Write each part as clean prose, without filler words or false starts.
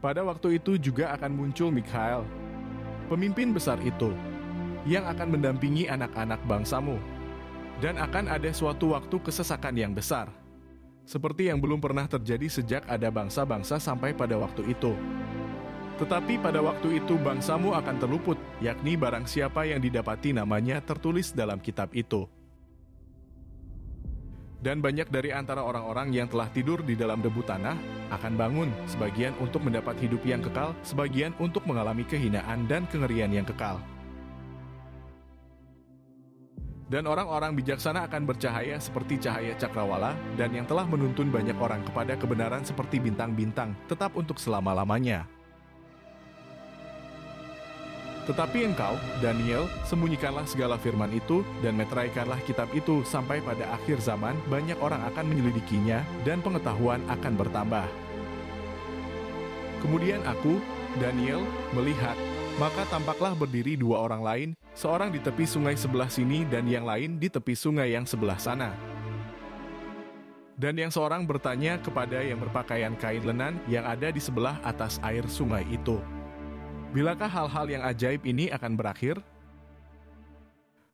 Pada waktu itu juga akan muncul Mikhail, pemimpin besar itu, yang akan mendampingi anak-anak bangsamu. Dan akan ada suatu waktu kesesakan yang besar, seperti yang belum pernah terjadi sejak ada bangsa-bangsa sampai pada waktu itu. Tetapi pada waktu itu bangsamu akan terluput, yakni barang siapa yang didapati namanya tertulis dalam kitab itu. Dan banyak dari antara orang-orang yang telah tidur di dalam debu tanah akan bangun, sebagian untuk mendapat hidup yang kekal, sebagian untuk mengalami kehinaan dan kengerian yang kekal. Dan orang-orang bijaksana akan bercahaya seperti cahaya cakrawala, dan yang telah menuntun banyak orang kepada kebenaran seperti bintang-bintang, tetap untuk selama-lamanya. Tetapi engkau, Daniel, sembunyikanlah segala firman itu, dan meteraikanlah kitab itu, sampai pada akhir zaman banyak orang akan menyelidikinya, dan pengetahuan akan bertambah. Kemudian aku, Daniel, melihat, maka tampaklah berdiri dua orang lain, seorang di tepi sungai sebelah sini dan yang lain di tepi sungai yang sebelah sana. Dan yang seorang bertanya kepada yang berpakaian kain lenan yang ada di sebelah atas air sungai itu, "Bilakah hal-hal yang ajaib ini akan berakhir?"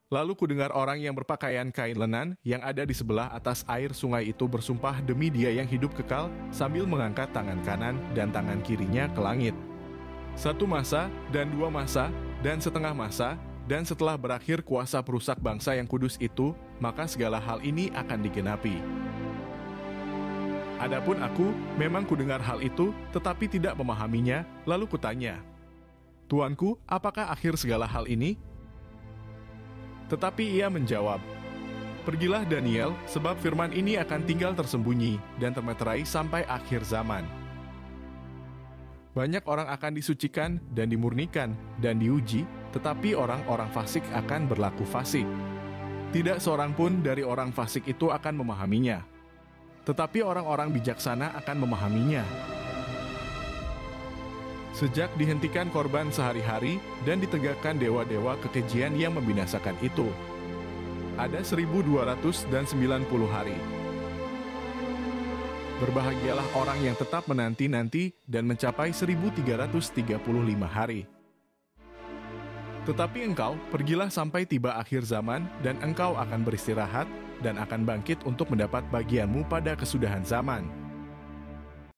Lalu kudengar orang yang berpakaian kain lenan yang ada di sebelah atas air sungai itu bersumpah demi Dia yang hidup kekal sambil mengangkat tangan kanan dan tangan kirinya ke langit. 1 masa, dan 2 masa, dan setengah masa, dan setelah berakhir kuasa perusak bangsa yang kudus itu, maka segala hal ini akan digenapi. Adapun aku, memang kudengar hal itu, tetapi tidak memahaminya, lalu kutanya, "Tuanku, apakah akhir segala hal ini?" Tetapi ia menjawab, "Pergilah Daniel, sebab firman ini akan tinggal tersembunyi dan termeterai sampai akhir zaman. Banyak orang akan disucikan dan dimurnikan dan diuji, tetapi orang-orang fasik akan berlaku fasik. Tidak seorang pun dari orang fasik itu akan memahaminya, tetapi orang-orang bijaksana akan memahaminya. Sejak dihentikan korban sehari-hari dan ditegakkan dewa-dewa kekejian yang membinasakan itu, ada 1290 hari. Berbahagialah orang yang tetap menanti-nanti dan mencapai 1335 hari. Tetapi engkau, pergilah sampai tiba akhir zaman, dan engkau akan beristirahat, dan akan bangkit untuk mendapat bagianmu pada kesudahan zaman."